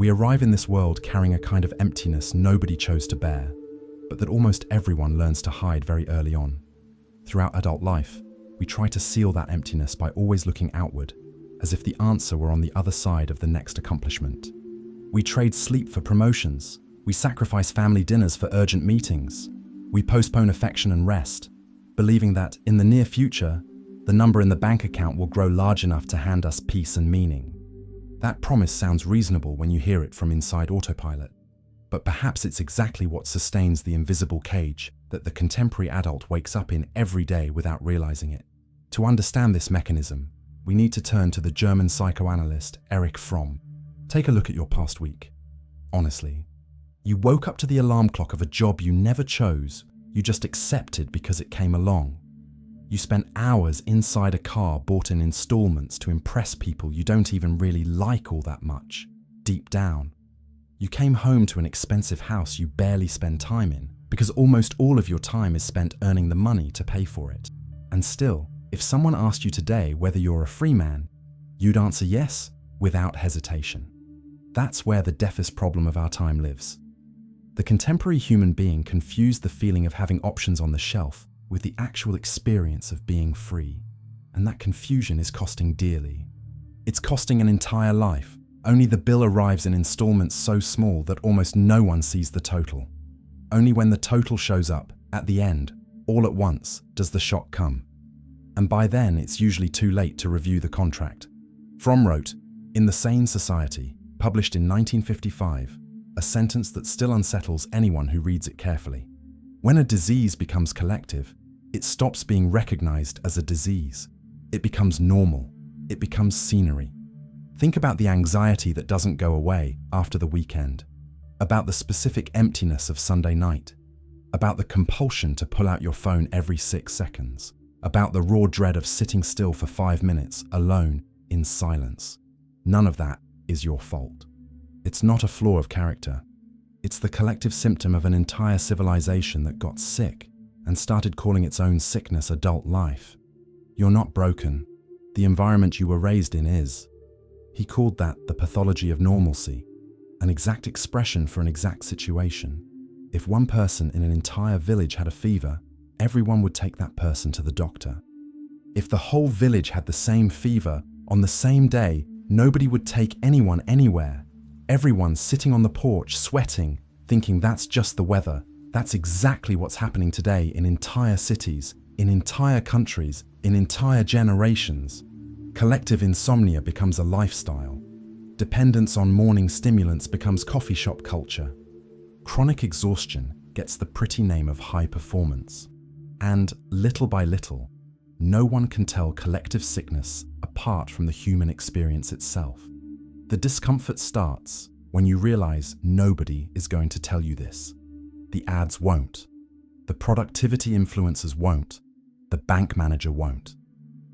We arrive in this world carrying a kind of emptiness nobody chose to bear, but that almost everyone learns to hide very early on. Throughout adult life, we try to seal that emptiness by always looking outward, as if the answer were on the other side of the next accomplishment. We trade sleep for promotions. We sacrifice family dinners for urgent meetings. We postpone affection and rest, believing that, in the near future, the number in the bank account will grow large enough to hand us peace and meaning. That promise sounds reasonable when you hear it from inside autopilot, but perhaps it's exactly what sustains the invisible cage that the contemporary adult wakes up in every day without realizing it. To understand this mechanism, we need to turn to the German psychoanalyst Erich Fromm. Take a look at your past week. Honestly, you woke up to the alarm clock of a job you never chose, you just accepted because it came along. You spent hours inside a car bought in installments to impress people you don't even really like all that much, deep down. You came home to an expensive house you barely spend time in because almost all of your time is spent earning the money to pay for it. And still, if someone asked you today whether you're a free man, you'd answer yes without hesitation. That's where the deafest problem of our time lives. The contemporary human being confused the feeling of having options on the shelf with the actual experience of being free. And that confusion is costing dearly. It's costing an entire life. Only the bill arrives in installments so small that almost no one sees the total. Only when the total shows up, at the end, all at once, does the shock come. And by then, it's usually too late to review the contract. Fromm wrote, in The Sane Society, published in 1955, a sentence that still unsettles anyone who reads it carefully. When a disease becomes collective, it stops being recognized as a disease. It becomes normal. It becomes scenery. Think about the anxiety that doesn't go away after the weekend, about the specific emptiness of Sunday night, about the compulsion to pull out your phone every 6 seconds, about the raw dread of sitting still for 5 minutes, alone, in silence. None of that is your fault. It's not a flaw of character. It's the collective symptom of an entire civilization that got sick and started calling its own sickness adult life. You're not broken. The environment you were raised in is. He called that the pathology of normalcy, an exact expression for an exact situation. If one person in an entire village had a fever, everyone would take that person to the doctor. If the whole village had the same fever on the same day, nobody would take anyone anywhere. Everyone's sitting on the porch, sweating, thinking that's just the weather. That's exactly what's happening today in entire cities, in entire countries, in entire generations. Collective insomnia becomes a lifestyle. Dependence on morning stimulants becomes coffee shop culture. Chronic exhaustion gets the pretty name of high performance. And little by little, no one can tell collective sickness apart from the human experience itself. The discomfort starts when you realize nobody is going to tell you this. The ads won't. The productivity influencers won't. The bank manager won't.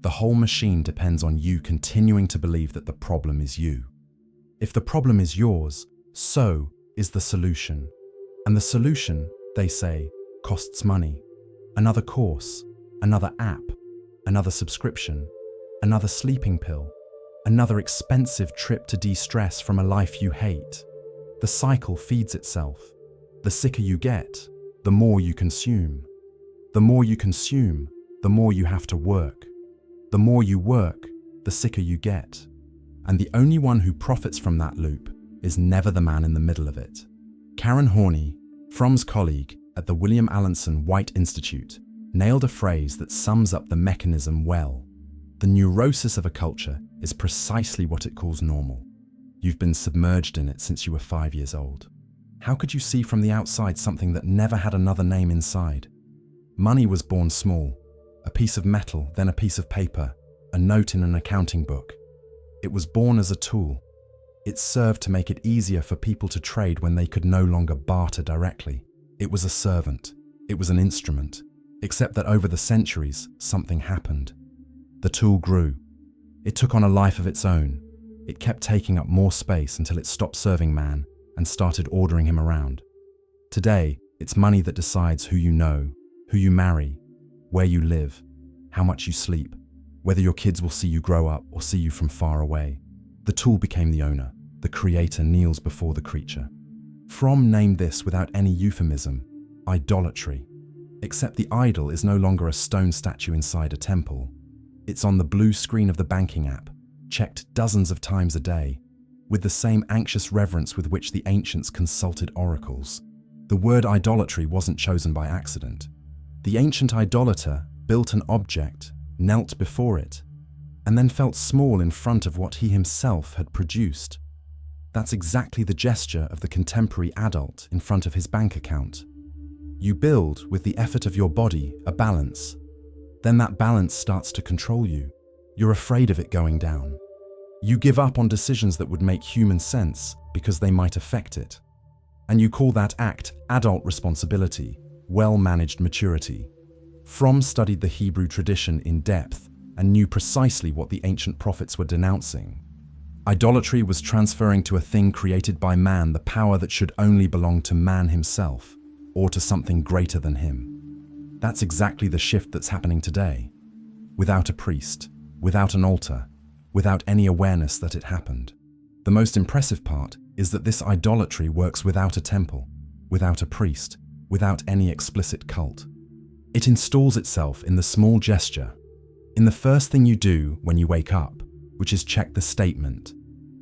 The whole machine depends on you continuing to believe that the problem is you. If the problem is yours, so is the solution. And the solution, they say, costs money. Another course, another app, another subscription, another sleeping pill, another expensive trip to de-stress from a life you hate. The cycle feeds itself. The sicker you get, the more you consume. The more you consume, the more you have to work. The more you work, the sicker you get. And the only one who profits from that loop is never the man in the middle of it. Karen Horney, Fromm's colleague at the William Allenson White Institute, nailed a phrase that sums up the mechanism well. The neurosis of a culture is precisely what it calls normal. You've been submerged in it since you were 5 years old. How could you see from the outside something that never had another name inside? Money was born small, a piece of metal, then a piece of paper, a note in an accounting book. It was born as a tool. It served to make it easier for people to trade when they could no longer barter directly. It was a servant. It was an instrument. Except that over the centuries, something happened. The tool grew. It took on a life of its own. It kept taking up more space until it stopped serving man and started ordering him around. Today, it's money that decides who you know, who you marry, where you live, how much you sleep, whether your kids will see you grow up or see you from far away. The tool became the owner. the creator kneels before the creature. Fromm named this without any euphemism, idolatry. Except the idol is no longer a stone statue inside a temple. It's on the blue screen of the banking app, checked dozens of times a day, with the same anxious reverence with which the ancients consulted oracles. The word idolatry wasn't chosen by accident. The ancient idolater built an object, knelt before it, and then felt small in front of what he himself had produced. That's exactly the gesture of the contemporary adult in front of his bank account. You build, with the effort of your body, a balance. Then that balance starts to control you. You're afraid of it going down. You give up on decisions that would make human sense because they might affect it. And you call that act adult responsibility, well-managed maturity. Fromm studied the Hebrew tradition in depth and knew precisely what the ancient prophets were denouncing. Idolatry was transferring to a thing created by man the power that should only belong to man himself, or to something greater than him. That's exactly the shift that's happening today. Without a priest, without an altar, without any awareness that it happened. The most impressive part is that this idolatry works without a temple, without a priest, without any explicit cult. It installs itself in the small gesture, in the first thing you do when you wake up, which is check the statement,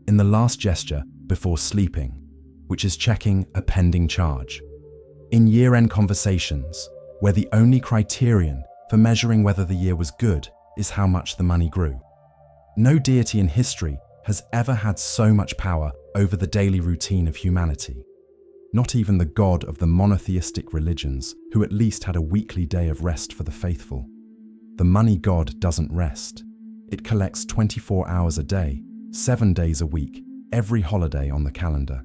in the last gesture before sleeping, which is checking a pending charge, in year-end conversations, where the only criterion for measuring whether the year was good is how much the money grew. No deity in history has ever had so much power over the daily routine of humanity. Not even the god of the monotheistic religions, who at least had a weekly day of rest for the faithful. The money god doesn't rest. It collects 24 hours a day, 7 days a week, every holiday on the calendar.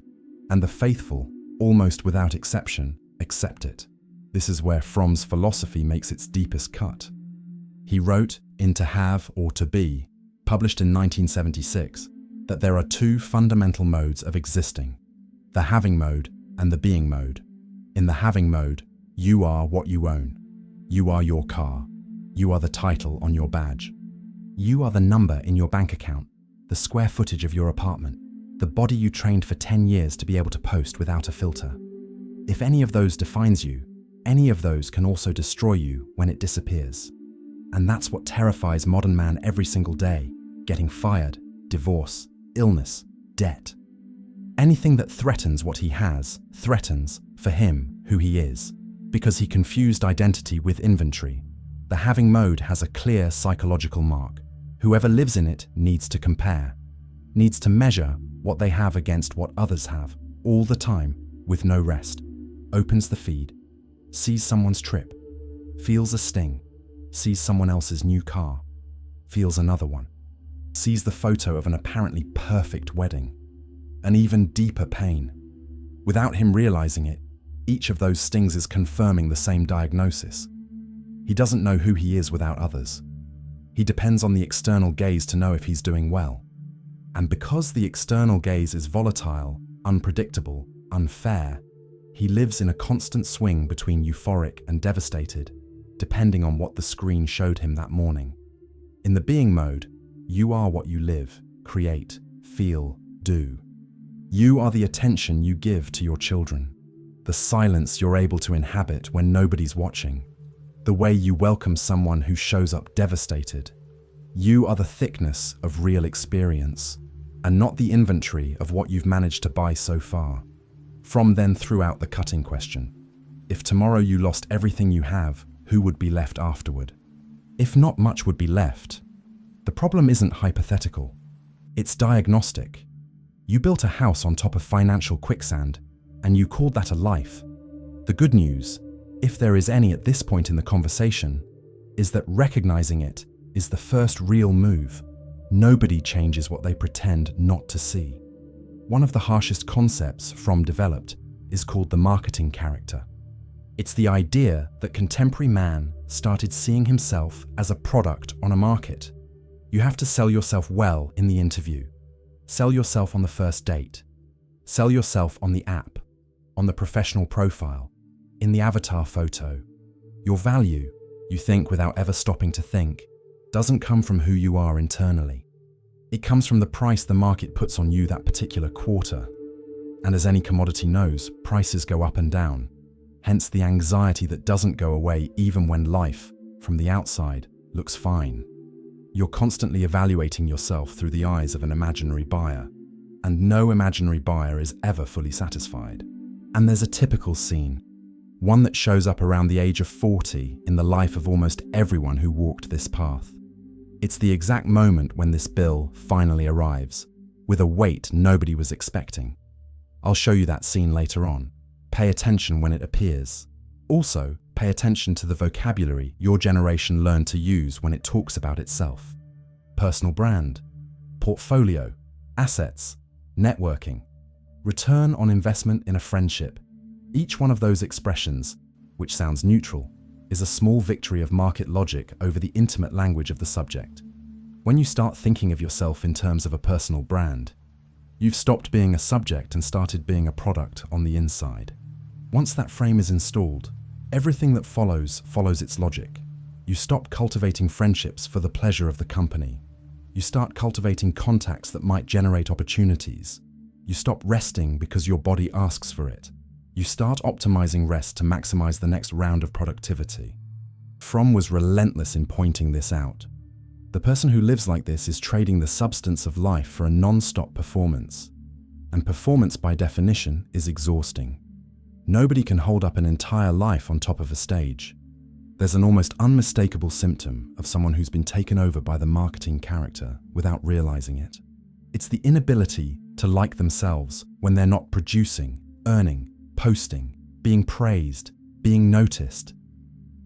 And the faithful, almost without exception, accept it. This is where Fromm's philosophy makes its deepest cut. He wrote in To Have or To Be, published in 1976, that there are two fundamental modes of existing, the having mode and the being mode. In the having mode, you are what you own. You are your car. You are the title on your badge. You are the number in your bank account, the square footage of your apartment, the body you trained for 10 years to be able to post without a filter. If any of those defines you, any of those can also destroy you when it disappears. And that's what terrifies modern man every single day: getting fired, divorce, illness, debt. Anything that threatens what he has threatens, for him, who he is, because he confused identity with inventory. The having mode has a clear psychological mark. Whoever lives in it needs to compare, needs to measure what they have against what others have, all the time, with no rest. Opens the feed, sees someone's trip, feels a sting, sees someone else's new car, feels another one, sees the photo of an apparently perfect wedding, an even deeper pain. Without him realizing it, each of those stings is confirming the same diagnosis. He doesn't know who he is without others. He depends on the external gaze to know if he's doing well. And because the external gaze is volatile, unpredictable, unfair, he lives in a constant swing between euphoric and devastated, depending on what the screen showed him that morning. In the being mode, you are what you live, create, feel, do. You are the attention you give to your children, the silence you're able to inhabit when nobody's watching, the way you welcome someone who shows up devastated. You are the thickness of real experience, and not the inventory of what you've managed to buy so far. Fromm then threw out the cutting question. If tomorrow you lost everything you have, who would be left afterward? If not much would be left. The problem isn't hypothetical. It's diagnostic. You built a house on top of financial quicksand, and you called that a life. The good news, if there is any at this point in the conversation, is that recognizing it is the first real move. Nobody changes what they pretend not to see. One of the harshest concepts Fromm developed is called the marketing character. It's the idea that contemporary man started seeing himself as a product on a market. You have to sell yourself well in the interview, sell yourself on the first date, sell yourself on the app, on the professional profile, in the avatar photo. Your value, you think without ever stopping to think, doesn't come from who you are internally. It comes from the price the market puts on you that particular quarter. And as any commodity knows, prices go up and down. Hence the anxiety that doesn't go away even when life, from the outside, looks fine. You're constantly evaluating yourself through the eyes of an imaginary buyer, and no imaginary buyer is ever fully satisfied. And there's a typical scene, one that shows up around the age of 40 in the life of almost everyone who walked this path. It's the exact moment when this bill finally arrives, with a weight nobody was expecting. I'll show you that scene later on. Pay attention when it appears. Also, pay attention to the vocabulary your generation learned to use when it talks about itself. Personal brand, portfolio, assets, networking, return on investment in a friendship. Each one of those expressions, which sounds neutral, is a small victory of market logic over the intimate language of the subject. When you start thinking of yourself in terms of a personal brand, you've stopped being a subject and started being a product on the inside. Once that frame is installed, everything that follows its logic. You stop cultivating friendships for the pleasure of the company. You start cultivating contacts that might generate opportunities. You stop resting because your body asks for it. You start optimizing rest to maximize the next round of productivity. Fromm was relentless in pointing this out. The person who lives like this is trading the substance of life for a non-stop performance. And performance, by definition, is exhausting. Nobody can hold up an entire life on top of a stage. There's an almost unmistakable symptom of someone who's been taken over by the marketing character without realizing it. It's the inability to like themselves when they're not producing, earning, posting, being praised, being noticed.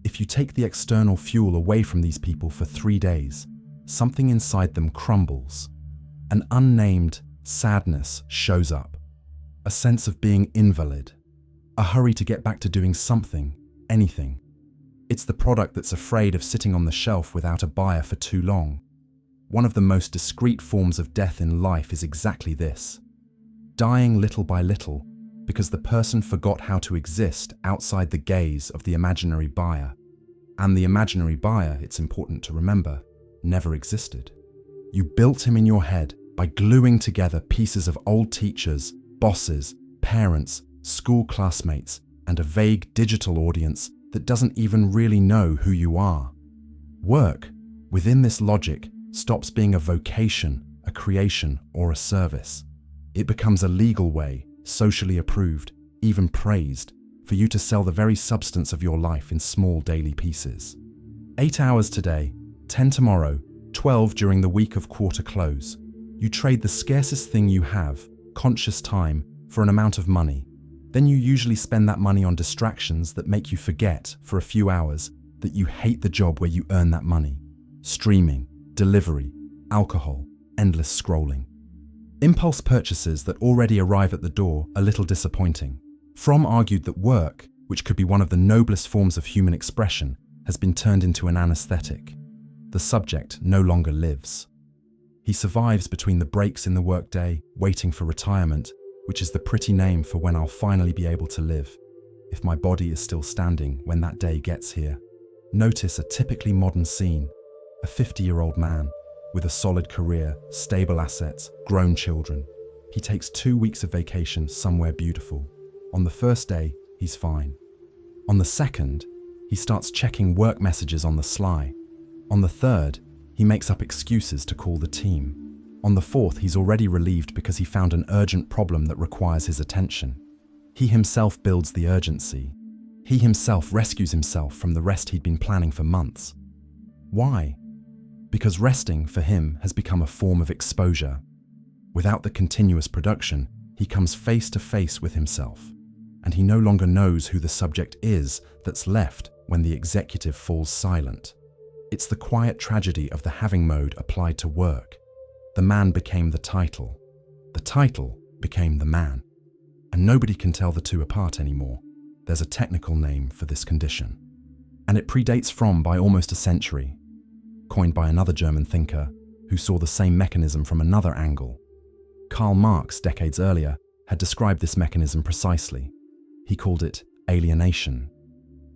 If you take the external fuel away from these people for 3 days, something inside them crumbles. An unnamed sadness shows up. A sense of being invalid. A hurry to get back to doing something, anything. It's the product that's afraid of sitting on the shelf without a buyer for too long. One of the most discreet forms of death in life is exactly this. Dying little by little because the person forgot how to exist outside the gaze of the imaginary buyer. And the imaginary buyer, it's important to remember, never existed. You built him in your head by gluing together pieces of old teachers, bosses, parents, school classmates, and a vague digital audience that doesn't even really know who you are. Work, within this logic, stops being a vocation, a creation, or a service. It becomes a legal way, socially approved, even praised, for you to sell the very substance of your life in small daily pieces. 8 hours today, 10 tomorrow, 12 during the week of quarter close. You trade the scarcest thing you have, conscious time, for an amount of money. Then you usually spend that money on distractions that make you forget, for a few hours, that you hate the job where you earn that money. Streaming, delivery, alcohol, endless scrolling. Impulse purchases that already arrive at the door are little disappointing. Fromm argued that work, which could be one of the noblest forms of human expression, has been turned into an anesthetic. The subject no longer lives. He survives between the breaks in the workday, waiting for retirement, which is the pretty name for when I'll finally be able to live, if my body is still standing when that day gets here. Notice a typically modern scene, a 50-year-old man with a solid career, stable assets, grown children. He takes 2 weeks of vacation somewhere beautiful. On the first day, he's fine. On the second, he starts checking work messages on the sly. On the third, he makes up excuses to call the team. On the fourth, he's already relieved because he found an urgent problem that requires his attention. He himself builds the urgency. He himself rescues himself from the rest he'd been planning for months. Why? Because resting, for him, has become a form of exposure. Without the continuous production, he comes face to face with himself, and he no longer knows who the subject is that's left when the executive falls silent. It's the quiet tragedy of the having mode applied to work. The man became the title. The title became the man. And nobody can tell the two apart anymore. There's a technical name for this condition. And it predates Fromm by almost a century. Coined by another German thinker who saw the same mechanism from another angle. Karl Marx, decades earlier, had described this mechanism precisely. He called it alienation.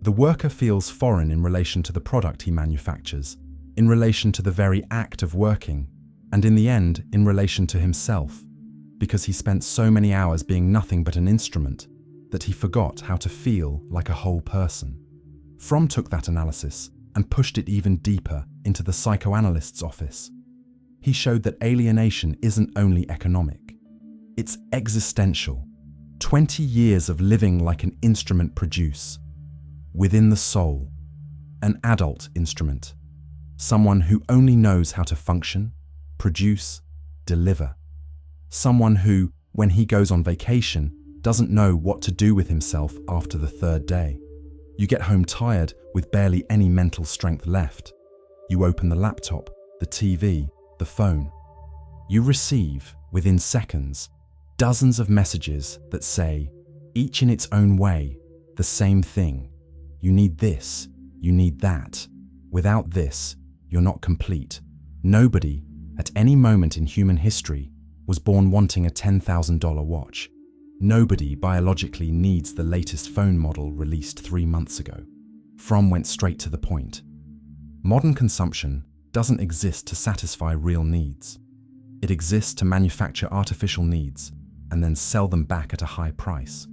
The worker feels foreign in relation to the product he manufactures, in relation to the very act of working. And in the end, in relation to himself, because he spent so many hours being nothing but an instrument that he forgot how to feel like a whole person. Fromm took that analysis and pushed it even deeper into the psychoanalyst's office. He showed that alienation isn't only economic, it's existential. 20 years of living like an instrument produce, within the soul, an adult instrument, someone who only knows how to function, produce, deliver. Someone who, when he goes on vacation, doesn't know what to do with himself after the third day. You get home tired with barely any mental strength left. You open the laptop, the TV, the phone. You receive, within seconds, dozens of messages that say, each in its own way, the same thing. You need this, you need that. Without this, you're not complete. Nobody, at any moment in human history, was born wanting a $10,000 watch. Nobody biologically needs the latest phone model released 3 months ago. Fromm went straight to the point. Modern consumption doesn't exist to satisfy real needs. It exists to manufacture artificial needs and then sell them back at a high price.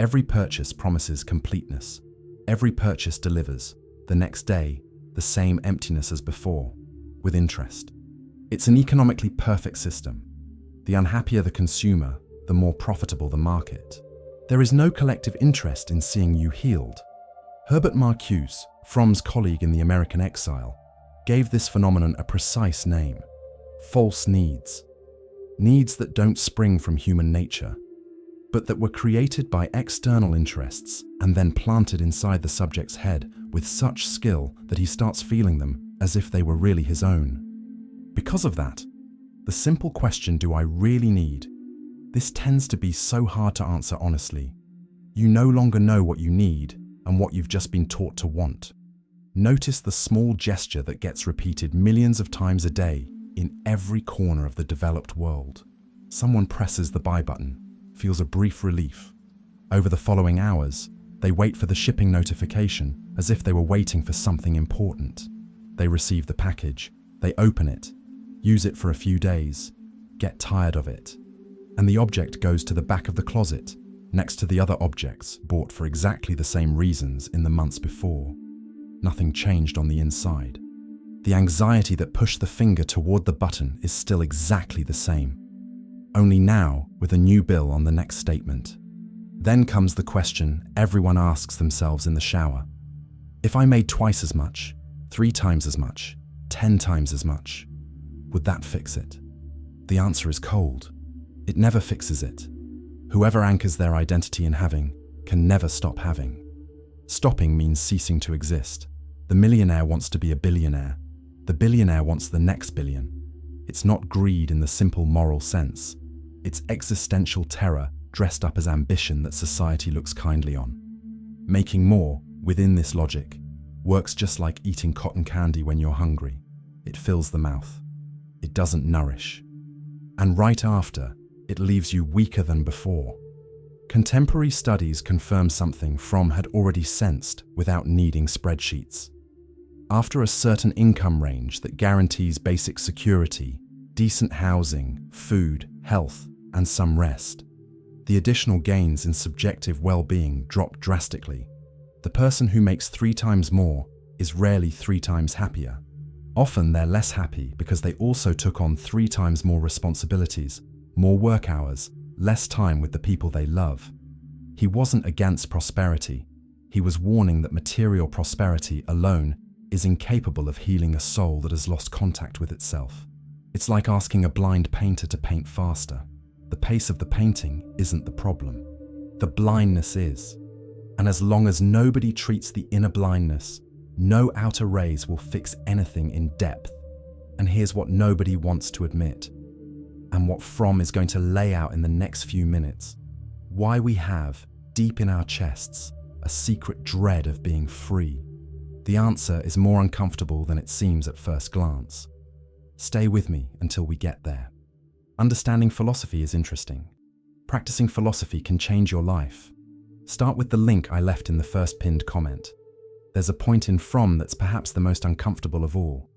Every purchase promises completeness. Every purchase delivers, the next day, the same emptiness as before, with interest. It's an economically perfect system. The unhappier the consumer, the more profitable the market. There is no collective interest in seeing you healed. Herbert Marcuse, Fromm's colleague in the American exile, gave this phenomenon a precise name: false needs. Needs that don't spring from human nature, but that were created by external interests and then planted inside the subject's head with such skill that he starts feeling them as if they were really his own. Because of that, the simple question, do I really need? This tends to be so hard to answer honestly. You no longer know what you need and what you've just been taught to want. Notice the small gesture that gets repeated millions of times a day in every corner of the developed world. Someone presses the buy button, feels a brief relief. Over the following hours, they wait for the shipping notification as if they were waiting for something important. They receive the package, they open it, use it for a few days, get tired of it, and the object goes to the back of the closet, next to the other objects bought for exactly the same reasons in the months before. Nothing changed on the inside. The anxiety that pushed the finger toward the button is still exactly the same, only now with a new bill on the next statement. Then comes the question everyone asks themselves in the shower. If I made twice as much, 3 times as much, 10 times as much, would that fix it? The answer is cold. It never fixes it. Whoever anchors their identity in having can never stop having. Stopping means ceasing to exist. The millionaire wants to be a billionaire. The billionaire wants the next billion. It's not greed in the simple moral sense. It's existential terror dressed up as ambition that society looks kindly on. Making more, within this logic, works just like eating cotton candy when you're hungry. It fills the mouth. It doesn't nourish. And right after, it leaves you weaker than before. Contemporary studies confirm something Fromm had already sensed without needing spreadsheets. After a certain income range that guarantees basic security, decent housing, food, health, and some rest, the additional gains in subjective well-being drop drastically. The person who makes 3 times more is rarely 3 times happier. Often they're less happy because they also took on 3 times more responsibilities, more work hours, less time with the people they love. He wasn't against prosperity. He was warning that material prosperity alone is incapable of healing a soul that has lost contact with itself. It's like asking a blind painter to paint faster. The pace of the painting isn't the problem. The blindness is. And as long as nobody treats the inner blindness, no outer rays will fix anything in depth. And here's what nobody wants to admit, and what Fromm is going to lay out in the next few minutes: why we have, deep in our chests, a secret dread of being free. The answer is more uncomfortable than it seems at first glance. Stay with me until we get there. Understanding philosophy is interesting. Practicing philosophy can change your life. Start with the link I left in the first pinned comment. There's a point in Fromm that's perhaps the most uncomfortable of all,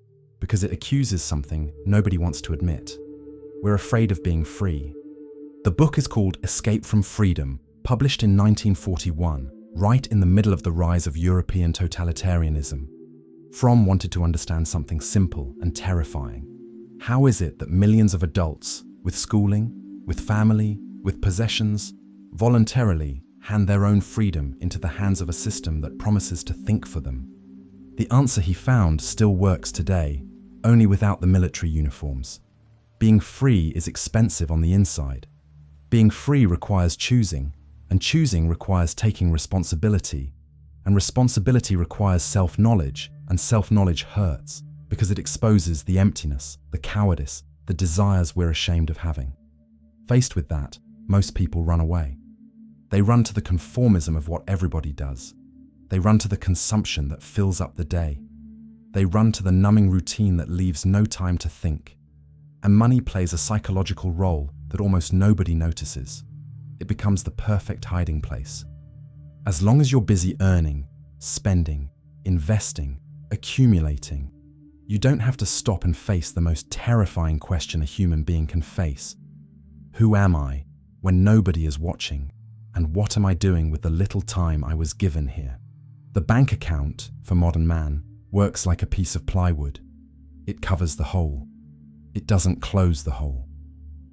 because it accuses something nobody wants to admit. We're afraid of being free. The book is called Escape from Freedom, published in 1941, right in the middle of the rise of European totalitarianism. Fromm wanted to understand something simple and terrifying. How is it that millions of adults, with schooling, with family, with possessions, voluntarily hand their own freedom into the hands of a system that promises to think for them? The answer he found still works today, only without the military uniforms. Being free is expensive on the inside. Being free requires choosing, and choosing requires taking responsibility, and responsibility requires self-knowledge, and self-knowledge hurts because it exposes the emptiness, the cowardice, the desires we're ashamed of having. Faced with that, most people run away. They run to the conformism of what everybody does. They run to the consumption that fills up the day. They run to the numbing routine that leaves no time to think. And money plays a psychological role that almost nobody notices. It becomes the perfect hiding place. As long as you're busy earning, spending, investing, accumulating, you don't have to stop and face the most terrifying question a human being can face. Who am I when nobody is watching? And what am I doing with the little time I was given here? The bank account, for modern man, works like a piece of plywood. It covers the hole. It doesn't close the hole.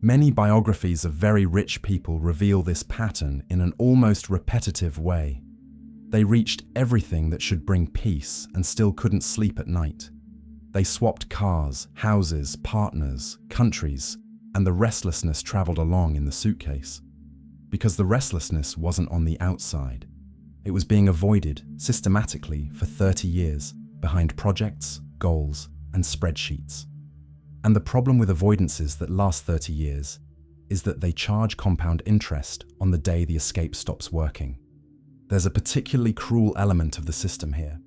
Many biographies of very rich people reveal this pattern in an almost repetitive way. They reached everything that should bring peace and still couldn't sleep at night. They swapped cars, houses, partners, countries, and the restlessness traveled along in the suitcase. Because the restlessness wasn't on the outside. It was being avoided systematically for 30 years behind projects, goals, and spreadsheets. And the problem with avoidances that last 30 years is that they charge compound interest on the day the escape stops working. There's a particularly cruel element of the system here.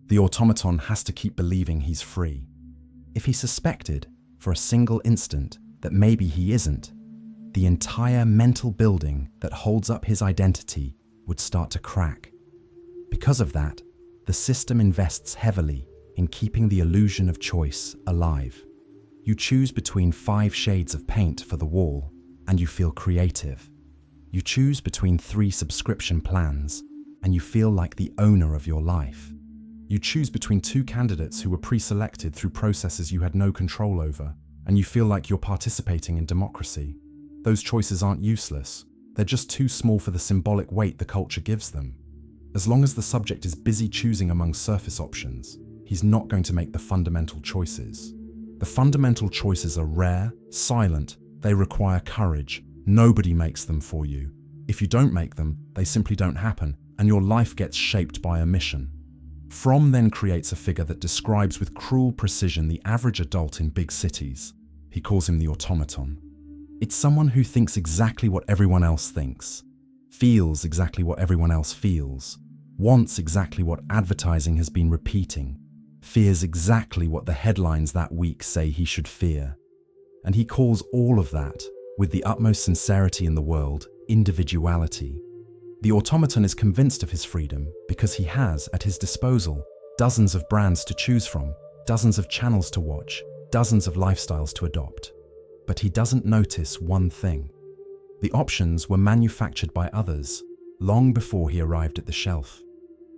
The automaton has to keep believing he's free. If he suspected, for a single instant, that maybe he isn't, the entire mental building that holds up his identity would start to crack. Because of that, the system invests heavily in keeping the illusion of choice alive. You choose between 5 shades of paint for the wall, and you feel creative. You choose between 3 subscription plans, and you feel like the owner of your life. You choose between 2 candidates who were pre-selected through processes you had no control over, and you feel like you're participating in democracy. Those choices aren't useless. They're just too small for the symbolic weight the culture gives them. As long as the subject is busy choosing among surface options, he's not going to make the fundamental choices. The fundamental choices are rare, silent, they require courage. Nobody makes them for you. If you don't make them, they simply don't happen, and your life gets shaped by a mission. Fromm then creates a figure that describes with cruel precision the average adult in big cities. He calls him the automaton. It's someone who thinks exactly what everyone else thinks, feels exactly what everyone else feels, wants exactly what advertising has been repeating, fears exactly what the headlines that week say he should fear. And he calls all of that, with the utmost sincerity in the world, individuality. The automaton is convinced of his freedom because he has, at his disposal, dozens of brands to choose from, dozens of channels to watch, dozens of lifestyles to adopt. But he doesn't notice one thing. The options were manufactured by others long before he arrived at the shelf.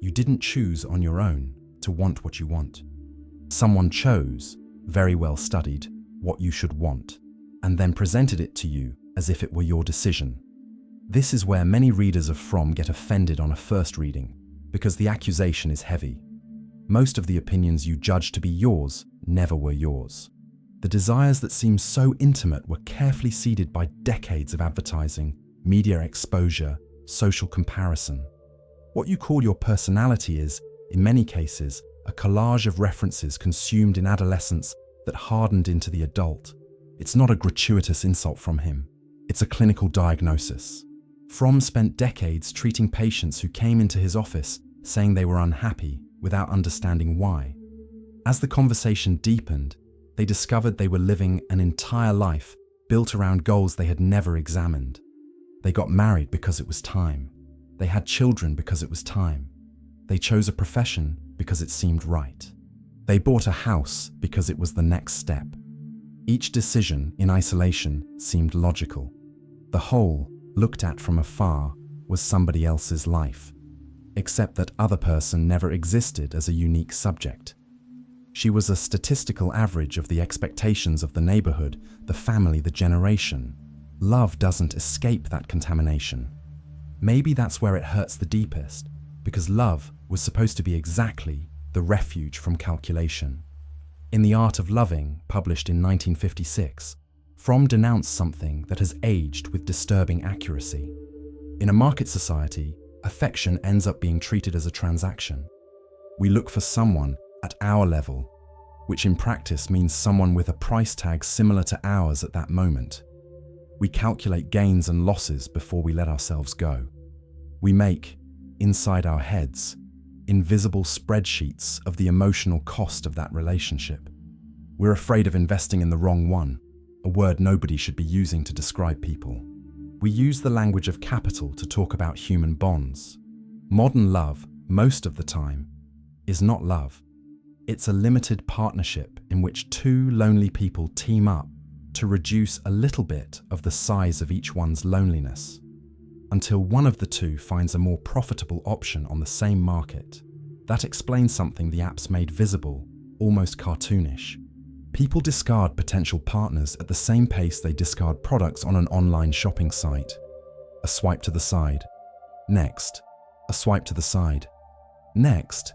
You didn't choose on your own to want what you want. Someone chose, very well studied, what you should want, and then presented it to you as if it were your decision. This is where many readers of Fromm get offended on a first reading, because the accusation is heavy. Most of the opinions you judge to be yours never were yours. The desires that seem so intimate were carefully seeded by decades of advertising, media exposure, social comparison. What you call your personality is, in many cases, a collage of references consumed in adolescence that hardened into the adult. It's not a gratuitous insult from him. It's a clinical diagnosis. Fromm spent decades treating patients who came into his office saying they were unhappy without understanding why. As the conversation deepened, they discovered they were living an entire life built around goals they had never examined. They got married because it was time. They had children because it was time. They chose a profession because it seemed right. They bought a house because it was the next step. Each decision in isolation seemed logical. The whole, looked at from afar, was somebody else's life, except that other person never existed as a unique subject. She was a statistical average of the expectations of the neighborhood, the family, the generation. Love doesn't escape that contamination. Maybe that's where it hurts the deepest, because love was supposed to be exactly the refuge from calculation. In The Art of Loving, published in 1956, Fromm denounced something that has aged with disturbing accuracy. In a market society, affection ends up being treated as a transaction. We look for someone at our level, which in practice means someone with a price tag similar to ours at that moment. We calculate gains and losses before we let ourselves go. We make, inside our heads, invisible spreadsheets of the emotional cost of that relationship. We're afraid of investing in the wrong one, a word nobody should be using to describe people. We use the language of capital to talk about human bonds. Modern love, most of the time, is not love. It's a limited partnership in which two lonely people team up to reduce a little bit of the size of each one's loneliness, until one of the two finds a more profitable option on the same market. That explains something the apps made visible, almost cartoonish. People discard potential partners at the same pace they discard products on an online shopping site. A swipe to the side. Next. A swipe to the side. Next.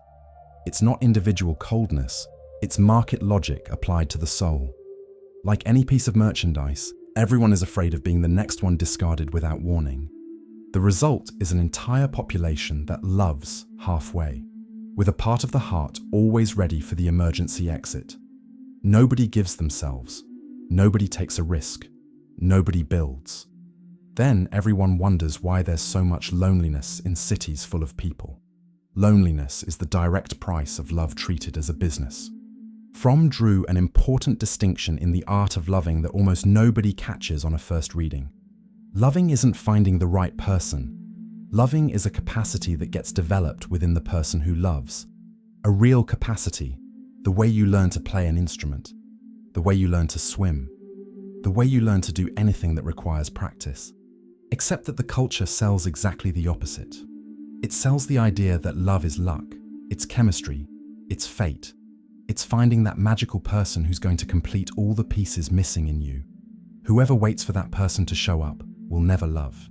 It's not individual coldness, it's market logic applied to the soul. Like any piece of merchandise, everyone is afraid of being the next one discarded without warning. The result is an entire population that loves halfway, with a part of the heart always ready for the emergency exit. Nobody gives themselves, nobody takes a risk, nobody builds. Then everyone wonders why there's so much loneliness in cities full of people. Loneliness is the direct price of love treated as a business. Fromm drew an important distinction in The Art of Loving that almost nobody catches on a first reading. Loving isn't finding the right person. Loving is a capacity that gets developed within the person who loves. A real capacity, the way you learn to play an instrument, the way you learn to swim, the way you learn to do anything that requires practice. Except that the culture sells exactly the opposite. It sells the idea that love is luck, it's chemistry, it's fate. It's finding that magical person who's going to complete all the pieces missing in you. Whoever waits for that person to show up will never love.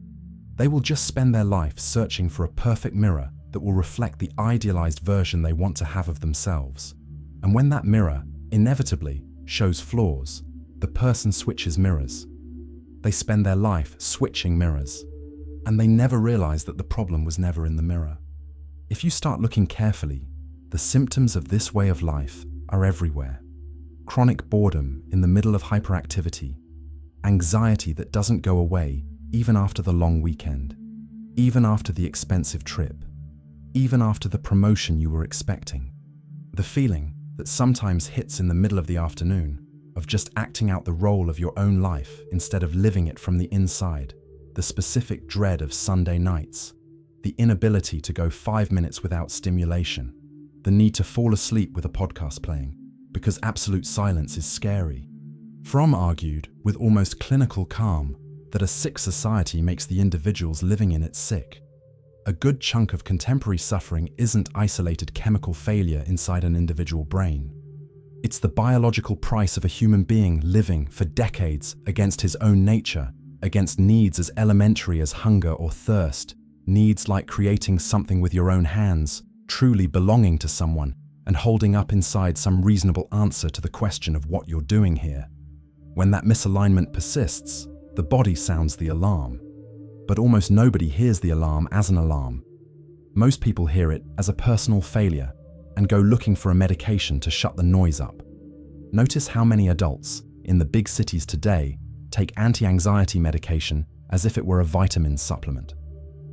They will just spend their life searching for a perfect mirror that will reflect the idealized version they want to have of themselves. And when that mirror, inevitably, shows flaws, the person switches mirrors. They spend their life switching mirrors. And they never realize that the problem was never in the mirror. If you start looking carefully, the symptoms of this way of life are everywhere. Chronic boredom in the middle of hyperactivity, anxiety that doesn't go away even after the long weekend, even after the expensive trip, even after the promotion you were expecting. The feeling that sometimes hits in the middle of the afternoon of just acting out the role of your own life instead of living it from the inside. The specific dread of Sunday nights, the inability to go 5 minutes without stimulation, the need to fall asleep with a podcast playing, because absolute silence is scary. Fromm argued, with almost clinical calm, that a sick society makes the individuals living in it sick. A good chunk of contemporary suffering isn't isolated chemical failure inside an individual brain. It's the biological price of a human being living for decades against his own nature, against needs as elementary as hunger or thirst, needs like creating something with your own hands, truly belonging to someone, and holding up inside some reasonable answer to the question of what you're doing here. When that misalignment persists, the body sounds the alarm. But almost nobody hears the alarm as an alarm. Most people hear it as a personal failure and go looking for a medication to shut the noise up. Notice how many adults in the big cities today take anti-anxiety medication as if it were a vitamin supplement.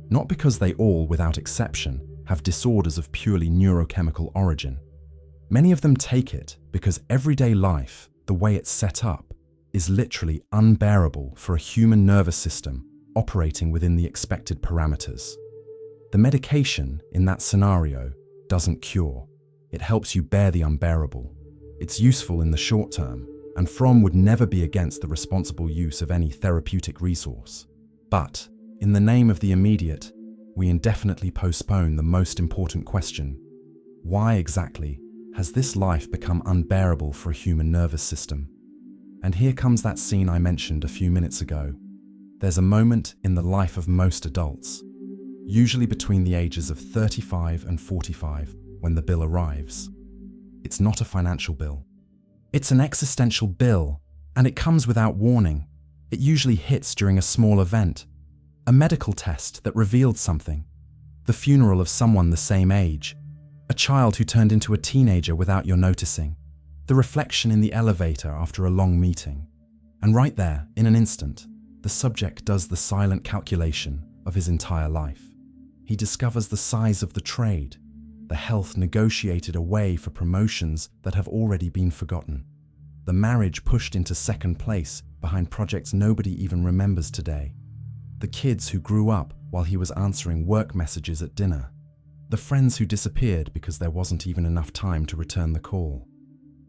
Not because they all, without exception, have disorders of purely neurochemical origin. Many of them take it because everyday life, the way it's set up, is literally unbearable for a human nervous system operating within the expected parameters. The medication, in that scenario, doesn't cure. It helps you bear the unbearable. It's useful in the short term, and Fromm would never be against the responsible use of any therapeutic resource. But, in the name of the immediate, we indefinitely postpone the most important question. Why exactly has this life become unbearable for a human nervous system? And here comes that scene I mentioned a few minutes ago. There's a moment in the life of most adults, usually between the ages of 35 and 45, when the bill arrives. It's not a financial bill. It's an existential bill, and it comes without warning. It usually hits during a small event, a medical test that revealed something, the funeral of someone the same age, a child who turned into a teenager without your noticing, the reflection in the elevator after a long meeting. And right there, in an instant, the subject does the silent calculation of his entire life. He discovers the size of the trade, the health negotiated away for promotions that have already been forgotten, the marriage pushed into second place behind projects nobody even remembers today, the kids who grew up while he was answering work messages at dinner, the friends who disappeared because there wasn't even enough time to return the call,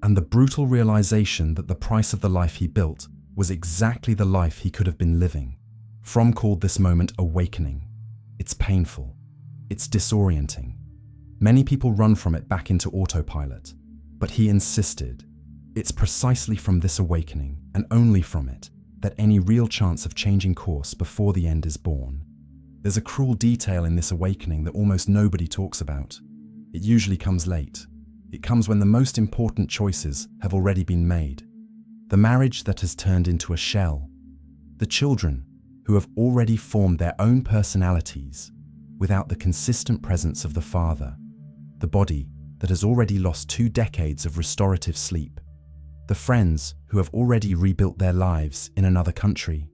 and the brutal realization that the price of the life he built was exactly the life he could have been living. Fromm called this moment awakening. It's painful. It's disorienting. Many people run from it back into autopilot, but he insisted. It's precisely from this awakening, and only from it, that any real chance of changing course before the end is born. There's a cruel detail in this awakening that almost nobody talks about. It usually comes late. It comes when the most important choices have already been made. The marriage that has turned into a shell. The children who have already formed their own personalities without the consistent presence of the father. The body that has already lost 2 decades of restorative sleep. The friends who have already rebuilt their lives in another country.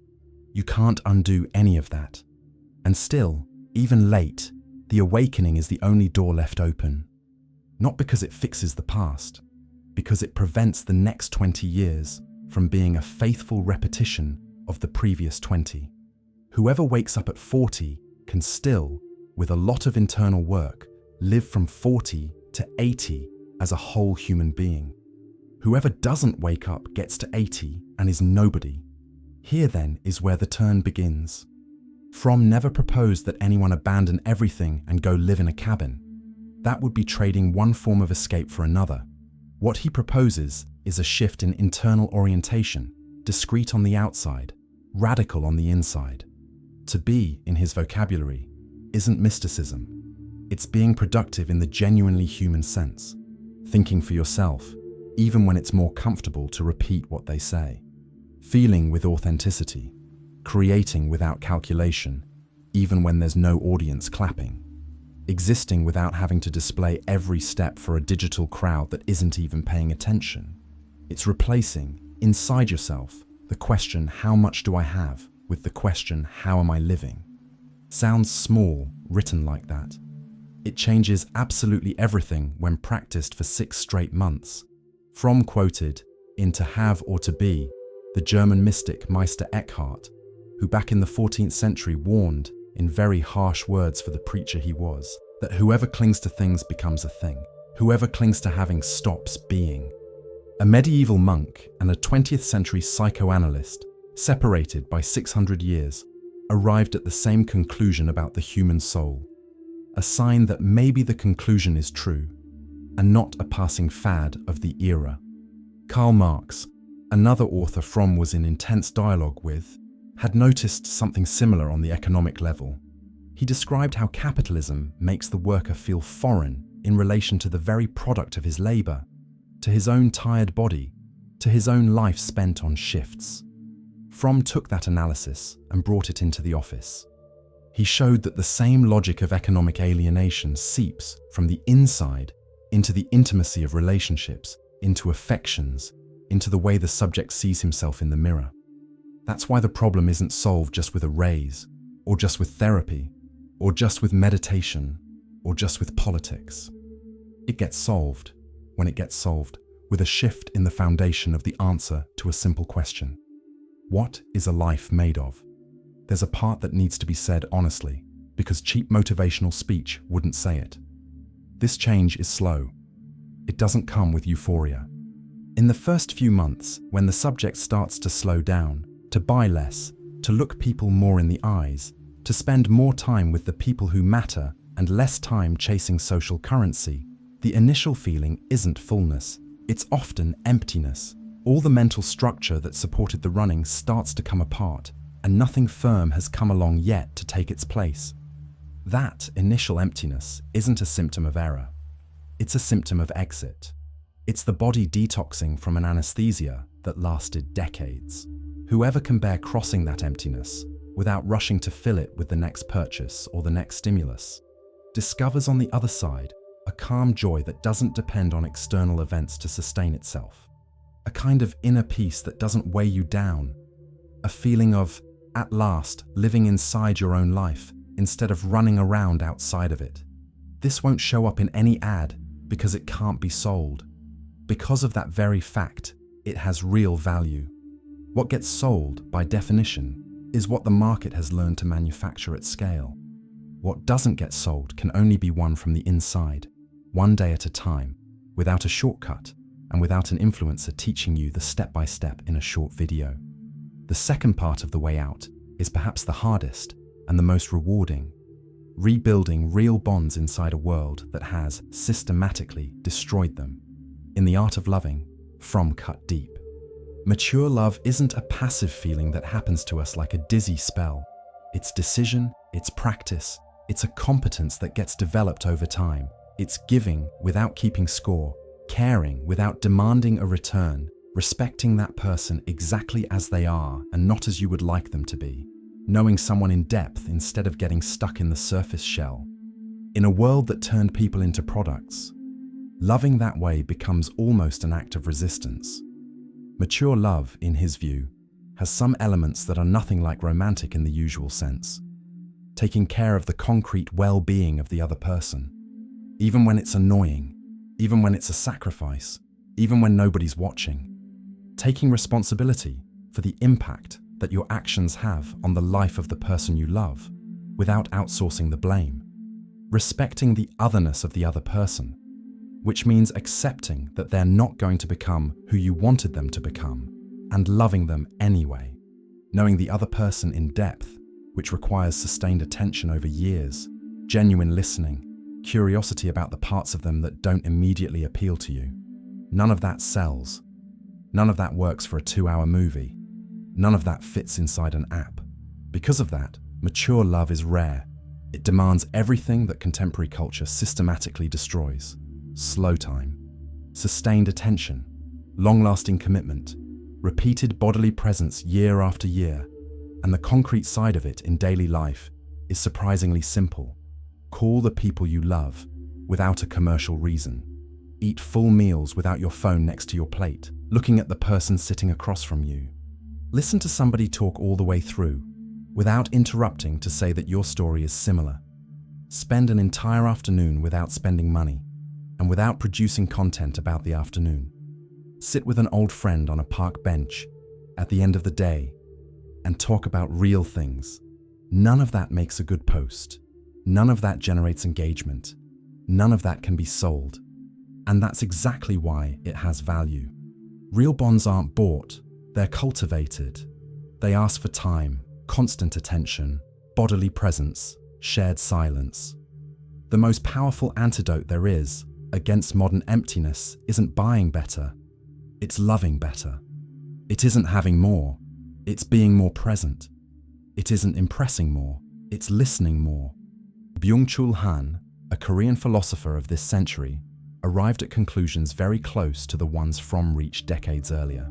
You can't undo any of that. And still, even late, the awakening is the only door left open. Not because it fixes the past, because it prevents the next 20 years from being a faithful repetition of the previous 20. Whoever wakes up at 40 can still, with a lot of internal work, live from 40 to 80 as a whole human being. Whoever doesn't wake up gets to 80 and is nobody. Here then is where the turn begins. Fromm never proposed that anyone abandon everything and go live in a cabin. That would be trading one form of escape for another. What he proposes is a shift in internal orientation, discreet on the outside, radical on the inside. To be, in his vocabulary, isn't mysticism. It's being productive in the genuinely human sense, thinking for yourself, even when it's more comfortable to repeat what they say, feeling with authenticity, creating without calculation, even when there's no audience clapping, existing without having to display every step for a digital crowd that isn't even paying attention. It's replacing, inside yourself, the question, how much do I have, with the question, how am I living? Sounds small, written like that. It changes absolutely everything when practiced for 6 straight months. Fromm quoted, in To Have or To Be, the German mystic Meister Eckhart, who back in the 14th century warned, in very harsh words for the preacher he was, that whoever clings to things becomes a thing. Whoever clings to having stops being. A medieval monk and a 20th century psychoanalyst, separated by 600 years, arrived at the same conclusion about the human soul. A sign that maybe the conclusion is true, and not a passing fad of the era. Karl Marx, another author Fromm was in intense dialogue with, had noticed something similar on the economic level. He described how capitalism makes the worker feel foreign in relation to the very product of his labor, to his own tired body, to his own life spent on shifts. Fromm took that analysis and brought it into the office. He showed that the same logic of economic alienation seeps from the inside into the intimacy of relationships, into affections, into the way the subject sees himself in the mirror. That's why the problem isn't solved just with a raise, or just with therapy, or just with meditation, or just with politics. It gets solved, when it gets solved, with a shift in the foundation of the answer to a simple question. What is a life made of? There's a part that needs to be said honestly, because cheap motivational speech wouldn't say it. This change is slow. it doesn't come with euphoria. In the first few months, when the subject starts to slow down, to buy less, to look people more in the eyes, to spend more time with the people who matter and less time chasing social currency, the initial feeling isn't fullness, it's often emptiness. All the mental structure that supported the running starts to come apart, and nothing firm has come along yet to take its place. That initial emptiness isn't a symptom of error. It's a symptom of exit. It's the body detoxing from an anesthesia that lasted decades. Whoever can bear crossing that emptiness without rushing to fill it with the next purchase or the next stimulus discovers on the other side a calm joy that doesn't depend on external events to sustain itself. A kind of inner peace that doesn't weigh you down. A feeling of, at last, living inside your own life instead of running around outside of it. This won't show up in any ad because it can't be sold. Because of that very fact, it has real value. What gets sold, by definition, is what the market has learned to manufacture at scale. What doesn't get sold can only be won from the inside, one day at a time, without a shortcut, and without an influencer teaching you the step-by-step in a short video. The second part of the way out is perhaps the hardest and the most rewarding. Rebuilding real bonds inside a world that has systematically destroyed them. In The Art of Loving, Fromm cut deep. Mature love isn't a passive feeling that happens to us like a dizzy spell. It's decision, it's practice, it's a competence that gets developed over time. It's giving without keeping score, caring without demanding a return, respecting that person exactly as they are and not as you would like them to be. Knowing someone in depth instead of getting stuck in the surface shell. In a world that turned people into products, loving that way becomes almost an act of resistance. Mature love, in his view, has some elements that are nothing like romantic in the usual sense. Taking care of the concrete well-being of the other person, even when it's annoying, even when it's a sacrifice, even when nobody's watching. Taking responsibility for the impact that your actions have on the life of the person you love, without outsourcing the blame. Respecting the otherness of the other person, which means accepting that they're not going to become who you wanted them to become, and loving them anyway. Knowing the other person in depth, which requires sustained attention over years, genuine listening, curiosity about the parts of them that don't immediately appeal to you. None of that sells. None of that works for a 2-hour movie. None of that fits inside an app. Because of that, mature love is rare. It demands everything that contemporary culture systematically destroys. Slow time, sustained attention, long-lasting commitment, repeated bodily presence year after year, and the concrete side of it in daily life is surprisingly simple. Call the people you love without a commercial reason. Eat full meals without your phone next to your plate, looking at the person sitting across from you. Listen to somebody talk all the way through, without interrupting to say that your story is similar. Spend an entire afternoon without spending money, and without producing content about the afternoon. Sit with an old friend on a park bench at the end of the day and talk about real things. None of that makes a good post. None of that generates engagement. None of that can be sold. And that's exactly why it has value. Real bonds aren't bought, they're cultivated. They ask for time, constant attention, bodily presence, shared silence. The most powerful antidote there is against modern emptiness isn't buying better, it's loving better. It isn't having more, it's being more present. It isn't impressing more, it's listening more. Byung-Chul Han, a Korean philosopher of this century, arrived at conclusions very close to the ones Fromm reached decades earlier.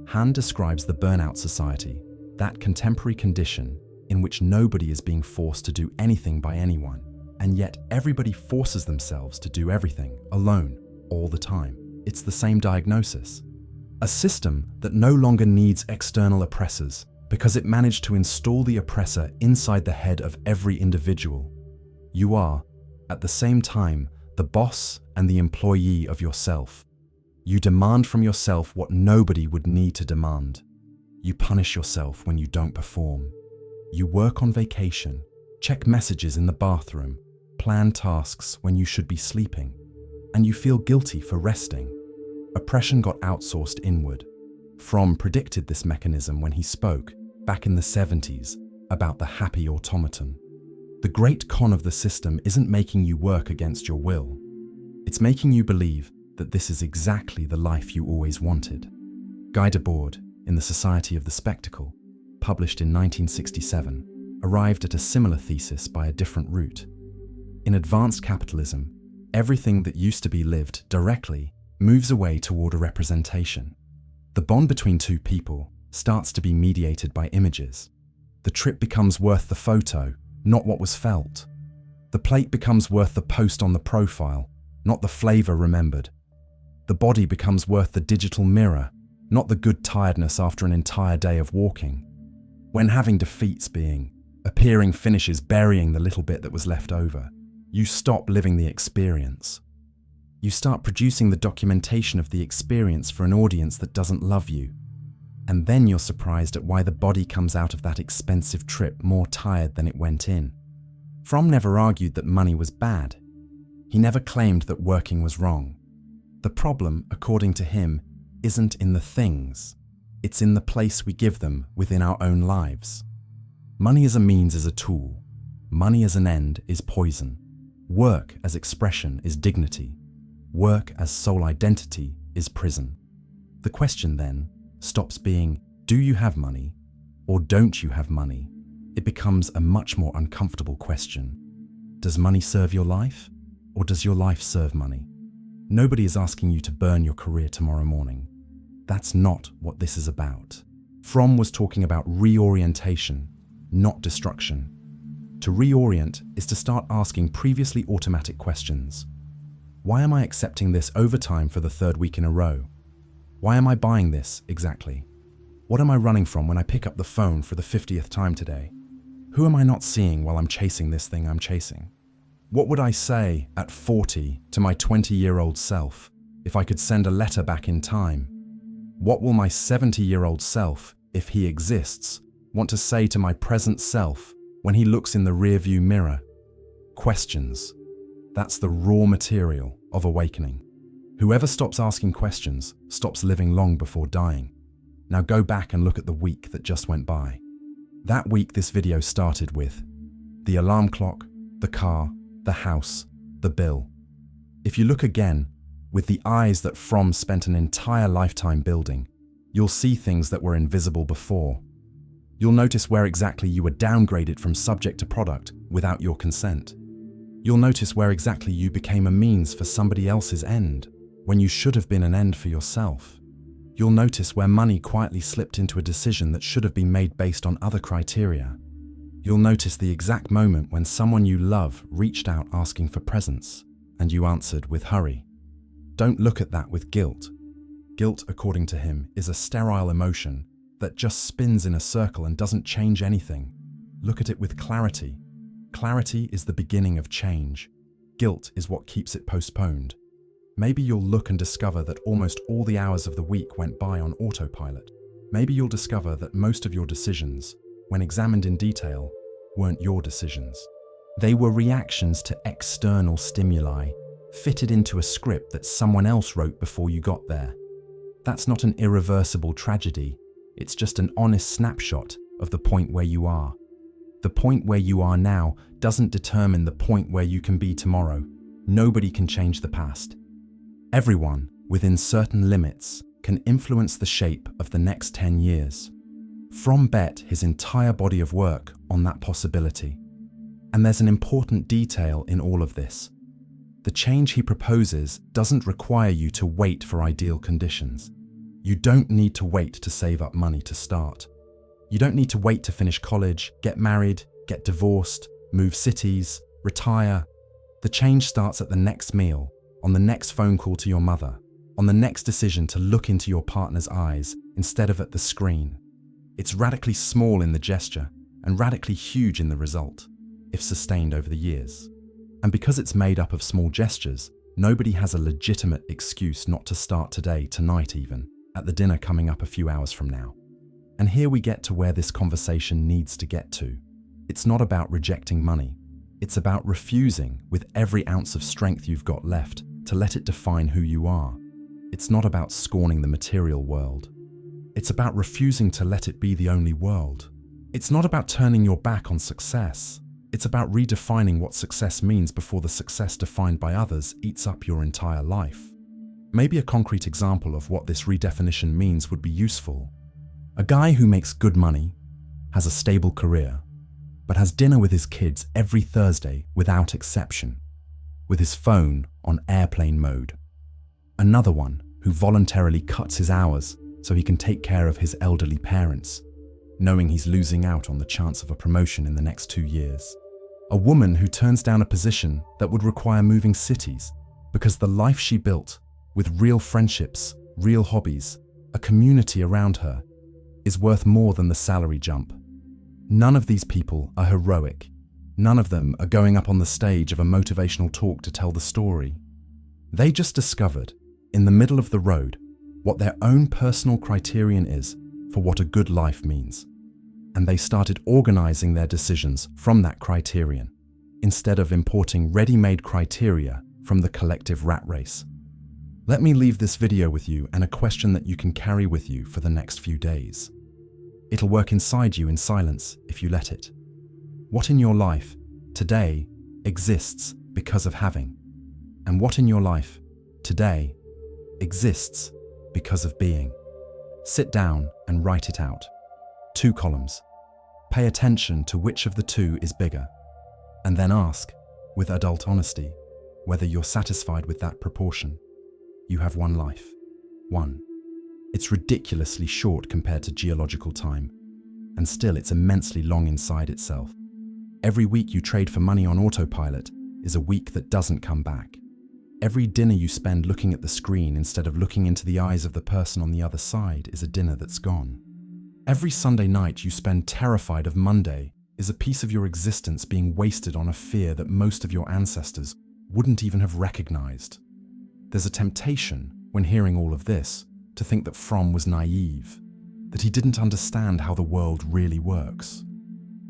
Han describes the burnout society, that contemporary condition in which nobody is being forced to do anything by anyone, and yet everybody forces themselves to do everything, alone, all the time. It's the same diagnosis. A system that no longer needs external oppressors because it managed to install the oppressor inside the head of every individual. You are, at the same time, the boss and the employee of yourself. You demand from yourself what nobody would need to demand. You punish yourself when you don't perform. You work on vacation, check messages in the bathroom, plan tasks when you should be sleeping. and you feel guilty for resting. Oppression got outsourced inward. Fromm predicted this mechanism when he spoke, back in the 70s, about the happy automaton. The great con of the system isn't making you work against your will. It's making you believe that this is exactly the life you always wanted. Guy Debord, in The Society of the Spectacle, published in 1967, arrived at a similar thesis by a different route. In advanced capitalism, everything that used to be lived directly moves away toward a representation. The bond between two people starts to be mediated by images. The trip becomes worth the photo, not what was felt. The plate becomes worth the post on the profile, not the flavor remembered. The body becomes worth the digital mirror, not the good tiredness after an entire day of walking. When having defeats appearing finishes burying the little bit that was left over, you stop living the experience. You start producing the documentation of the experience for an audience that doesn't love you. And then you're surprised at why the body comes out of that expensive trip more tired than it went in. Fromm never argued that money was bad. He never claimed that working was wrong. The problem, according to him, isn't in the things. It's in the place we give them within our own lives. Money as a means is a tool. Money as an end is poison. Work as expression is dignity. Work as sole identity is prison. The question then stops being, do you have money or don't you have money? It becomes a much more uncomfortable question. Does money serve your life or does your life serve money? Nobody is asking you to burn your career tomorrow morning. That's not what this is about. Fromm was talking about reorientation, not destruction. To reorient is to start asking previously automatic questions. Why am I accepting this overtime for the third week in a row? Why am I buying this exactly? What am I running from when I pick up the phone for the 50th time today? Who am I not seeing while I'm chasing this thing I'm chasing? What would I say at 40 to my 20-year-old self if I could send a letter back in time? What will my 70-year-old self, if he exists, want to say to my present self when he looks in the rearview mirror? Questions. That's the raw material of awakening. Whoever stops asking questions stops living long before dying. Now go back and look at the week that just went by. That week this video started with the alarm clock, the car, the house, the bill. If you look again, with the eyes that Fromm spent an entire lifetime building, you'll see things that were invisible before. You'll notice where exactly you were downgraded from subject to product without your consent. You'll notice where exactly you became a means for somebody else's end, when you should have been an end for yourself. You'll notice where money quietly slipped into a decision that should have been made based on other criteria. You'll notice the exact moment when someone you love reached out asking for presents, and you answered with hurry. Don't look at that with guilt. Guilt, according to him, is a sterile emotion that just spins in a circle and doesn't change anything. Look at it with clarity. Clarity is the beginning of change. Guilt is what keeps it postponed. Maybe you'll look and discover that almost all the hours of the week went by on autopilot. Maybe you'll discover that most of your decisions, when examined in detail, weren't your decisions. They were reactions to external stimuli, fitted into a script that someone else wrote before you got there. That's not an irreversible tragedy. It's just an honest snapshot of the point where you are. The point where you are now doesn't determine the point where you can be tomorrow. Nobody can change the past. Everyone, within certain limits, can influence the shape of the next 10 years. Fromm bet his entire body of work on that possibility. And there's an important detail in all of this. The change he proposes doesn't require you to wait for ideal conditions. You don't need to wait to save up money to start. You don't need to wait to finish college, get married, get divorced, move cities, retire. The change starts at the next meal, on the next phone call to your mother, on the next decision to look into your partner's eyes instead of at the screen. It's radically small in the gesture and radically huge in the result, if sustained over the years. And because it's made up of small gestures, nobody has a legitimate excuse not to start today, tonight even, at the dinner coming up a few hours from now. And here we get to where this conversation needs to get to. It's not about rejecting money. It's about refusing, with every ounce of strength you've got left, to let it define who you are. It's not about scorning the material world. It's about refusing to let it be the only world. It's not about turning your back on success. It's about redefining what success means before the success defined by others eats up your entire life. Maybe a concrete example of what this redefinition means would be useful. A guy who makes good money, has a stable career, but has dinner with his kids every Thursday without exception, with his phone on airplane mode. Another one who voluntarily cuts his hours so he can take care of his elderly parents, knowing he's losing out on the chance of a promotion in the next 2 years. A woman who turns down a position that would require moving cities because the life she built, with real friendships, real hobbies, a community around her, is worth more than the salary jump. None of these people are heroic. None of them are going up on the stage of a motivational talk to tell the story. They just discovered, in the middle of the road, what their own personal criterion is for what a good life means. And they started organizing their decisions from that criterion, instead of importing ready-made criteria from the collective rat race. Let me leave this video with you and a question that you can carry with you for the next few days. It'll work inside you in silence if you let it. What in your life today exists because of having? And what in your life today exists because of being? Sit down and write it out. 2 columns. Pay attention to which of the 2 is bigger, and then ask, with adult honesty, whether you're satisfied with that proportion. You have 1 life. 1. It's ridiculously short compared to geological time, and still it's immensely long inside itself. Every week you trade for money on autopilot is a week that doesn't come back. Every dinner you spend looking at the screen instead of looking into the eyes of the person on the other side is a dinner that's gone. Every Sunday night you spend terrified of Monday is a piece of your existence being wasted on a fear that most of your ancestors wouldn't even have recognized. There's a temptation, when hearing all of this, to think that Fromm was naive, that he didn't understand how the world really works.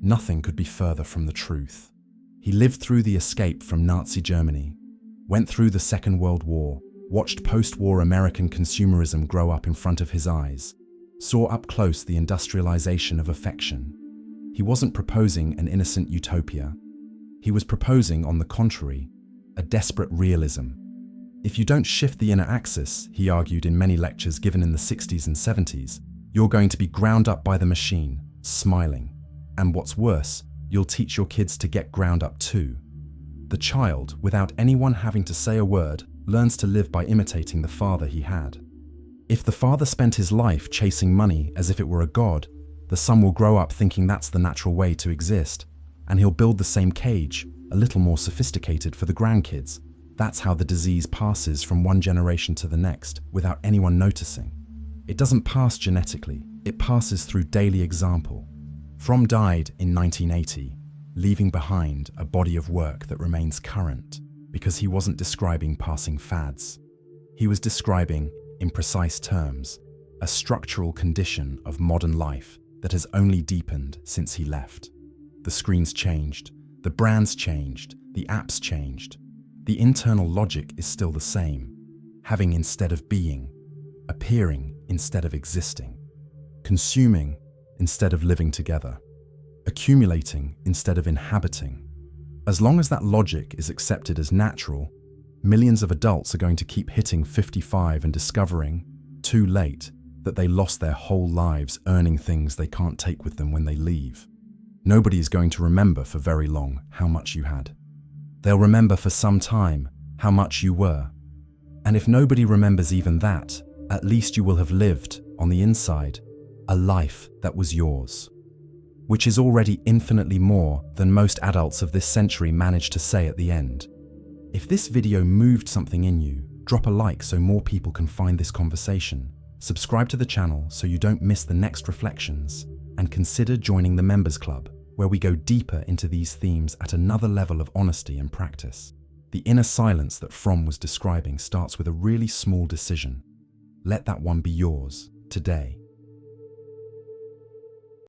Nothing could be further from the truth. He lived through the escape from Nazi Germany, went through the Second World War, watched post-war American consumerism grow up in front of his eyes, saw up close the industrialization of affection. He wasn't proposing an innocent utopia. He was proposing, on the contrary, a desperate realism. If you don't shift the inner axis, he argued in many lectures given in the 60s and 70s, you're going to be ground up by the machine, smiling. And what's worse, you'll teach your kids to get ground up too. The child, without anyone having to say a word, learns to live by imitating the father he had. If the father spent his life chasing money as if it were a god, the son will grow up thinking that's the natural way to exist, and he'll build the same cage, a little more sophisticated, for the grandkids. That's how the disease passes from one generation to the next without anyone noticing. It doesn't pass genetically, it passes through daily example. Fromm died in 1980, leaving behind a body of work that remains current because he wasn't describing passing fads. He was describing, in precise terms, a structural condition of modern life that has only deepened since he left. The screens changed, the brands changed, the apps changed. The internal logic is still the same: having instead of being, appearing instead of existing, consuming instead of living together, accumulating instead of inhabiting. As long as that logic is accepted as natural, millions of adults are going to keep hitting 55 and discovering, too late, that they lost their whole lives earning things they can't take with them when they leave. Nobody is going to remember for very long how much you had. They'll remember for some time how much you were. And if nobody remembers even that, at least you will have lived, on the inside, a life that was yours, which is already infinitely more than most adults of this century manage to say at the end. If this video moved something in you, drop a like so more people can find this conversation, subscribe to the channel so you don't miss the next reflections, and consider joining the Members Club, where we go deeper into these themes at another level of honesty and practice. The inner silence that Fromm was describing starts with a really small decision. Let that one be yours, today.